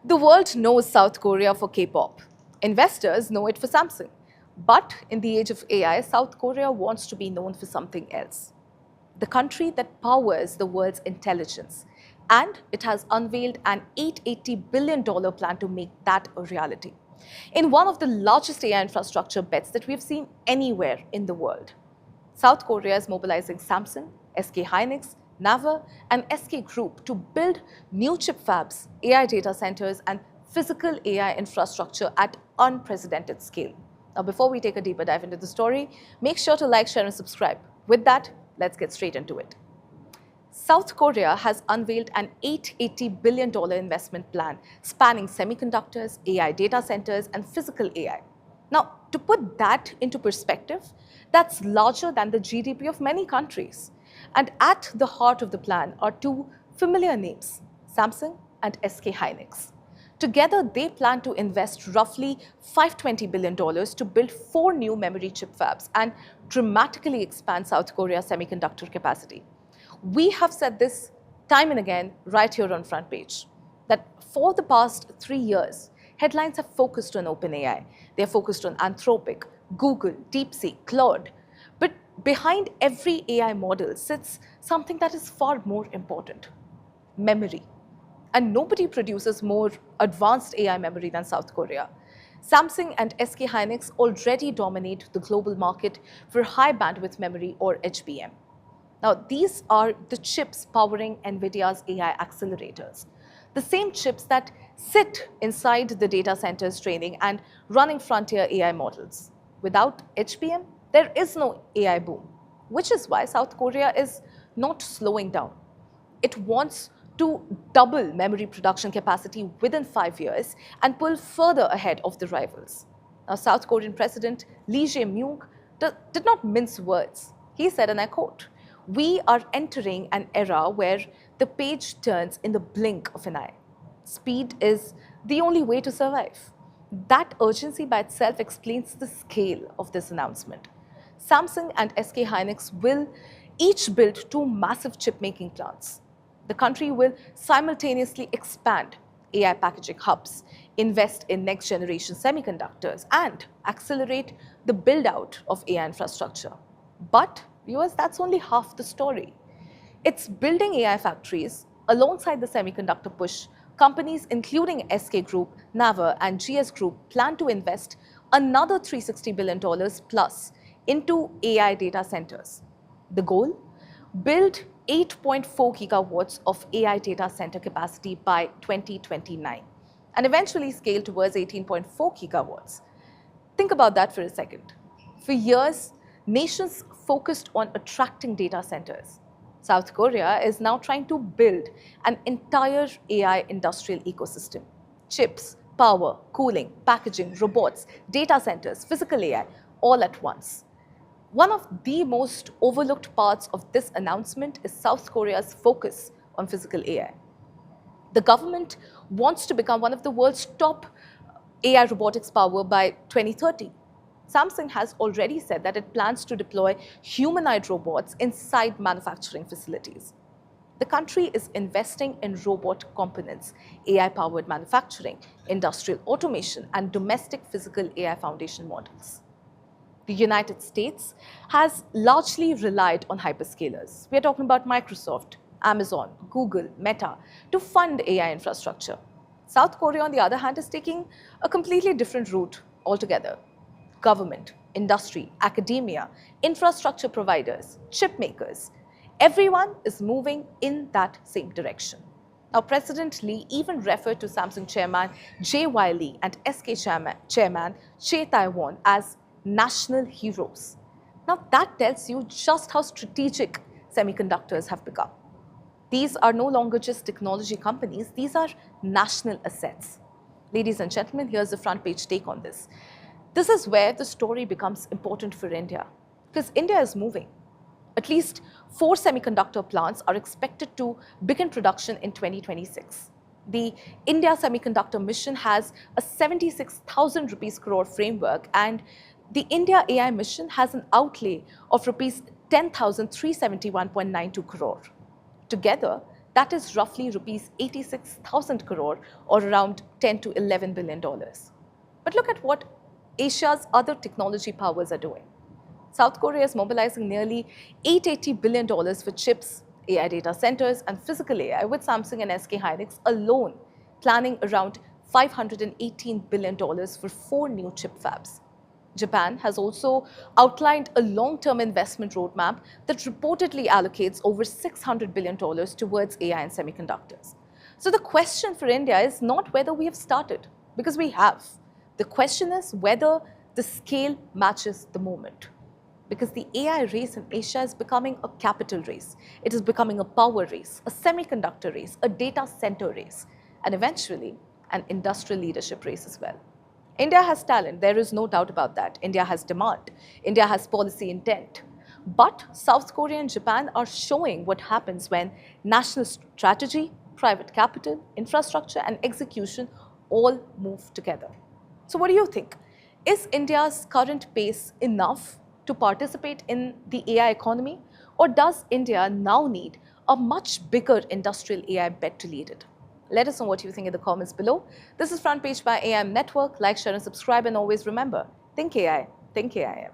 The world knows South Korea for K-pop. Investors know it for Samsung. But in the age of AI, South Korea wants to be known for something else. The country that powers the world's intelligence. And it has unveiled an $880 billion plan to make that a reality. In one of the largest AI infrastructure bets that we've seen anywhere in the world. South Korea is mobilizing Samsung, SK Hynix, Naver, and SK Group to build new chip fabs, AI data centers, and physical AI infrastructure at unprecedented scale. Now, before we take a deeper dive into the story, make sure to like, share, and subscribe. With that, let's get straight into it. South Korea has unveiled an $880 billion investment plan spanning semiconductors, AI data centers, and physical AI. Now, to put that into perspective, that's larger than the GDP of many countries. And at the heart of the plan are two familiar names, Samsung and SK Hynix. Together, they plan to invest roughly $520 billion to build 4 new memory chip fabs and dramatically expand South Korea's semiconductor capacity. We have said this time and again right here on Front Page, that for the past 3 years, headlines have focused on OpenAI. They're focused on Anthropic, Google, DeepSeek, Claude. But behind every AI model sits something that is far more important, memory. And nobody produces more advanced AI memory than South Korea. Samsung and SK Hynix already dominate the global market for high bandwidth memory, or HBM. Now, these are the chips powering NVIDIA's AI accelerators. The same chips that sit inside the data centers training and running frontier AI models. Without HBM, there is no AI boom, which is why South Korea is not slowing down. It wants to double memory production capacity within 5 years and pull further ahead of the rivals. Now, South Korean President Lee Jae-myung did not mince words. He said, and I quote, "We are entering an era where the page turns in the blink of an eye. Speed is the only way to survive." That urgency by itself explains the scale of this announcement. Samsung and SK Hynix will each build 2 massive chip-making plants. The country will simultaneously expand AI packaging hubs, invest in next-generation semiconductors, and accelerate the build-out of AI infrastructure. But, viewers, that's only half the story. It's building AI factories alongside the semiconductor push. Companies including SK Group, Naver, and GS Group plan to invest another $360 billion plus into AI data centers. The goal? Build 8.4 gigawatts of AI data center capacity by 2029 and eventually scale towards 18.4 gigawatts. Think about that for a second. For years, nations focused on attracting data centers. South Korea is now trying to build an entire AI industrial ecosystem. Chips, power, cooling, packaging, robots, data centers, physical AI, all at once. One of the most overlooked parts of this announcement is South Korea's focus on physical AI. The government wants to become one of the world's top AI robotics power by 2030. Samsung has already said that it plans to deploy humanoid robots inside manufacturing facilities. The country is investing in robot components, AI-powered manufacturing, industrial automation, and domestic physical AI foundation models. The United States has largely relied on hyperscalers. We are talking about Microsoft, Amazon, Google, Meta to fund AI infrastructure. South Korea, on the other hand, is taking a completely different route altogether. Government, industry, academia, infrastructure providers, chip makers, everyone is moving in that same direction. Now, President Lee even referred to Samsung chairman J.Y. Lee and SK chairman Che Tae-won as national heroes. Now, that tells you just how strategic semiconductors have become. These are no longer just technology companies, these are national assets. Ladies and gentlemen, here's the front page take on this. This is where the story becomes important for India, because India is moving. At least 4 semiconductor plants are expected to begin production in 2026. The India Semiconductor Mission has a 76,000 rupees crore framework, and the India AI Mission has an outlay of rupees 10,371.92 crore. Together, That is roughly rupees 86,000 crore or around 10 to 11 billion dollars. But look at what Asia's other technology powers are doing. South Korea is mobilizing nearly $880 billion for chips, AI data centers, and physical AI, with Samsung and SK Hynix alone planning around $518 billion for 4 new chip fabs. Japan has also outlined a long-term investment roadmap that reportedly allocates over $600 billion towards AI and semiconductors. So the question for India is not whether we have started, because we have. The question is whether the scale matches the moment. Because the AI race in Asia is becoming a capital race. It is becoming a power race, a semiconductor race, a data center race, and eventually an industrial leadership race as well. India has talent, there is no doubt about that. India has demand, India has policy intent. But South Korea and Japan are showing what happens when national strategy, private capital, infrastructure, and execution all move together. So what do you think? Is India's current pace enough to participate in the AI economy? Or does India now need a much bigger industrial AI bet to lead it? Let us know what you think in the comments below. This is Front Page by AIM Network. Like, share and subscribe, and always remember, think AI, think AIM.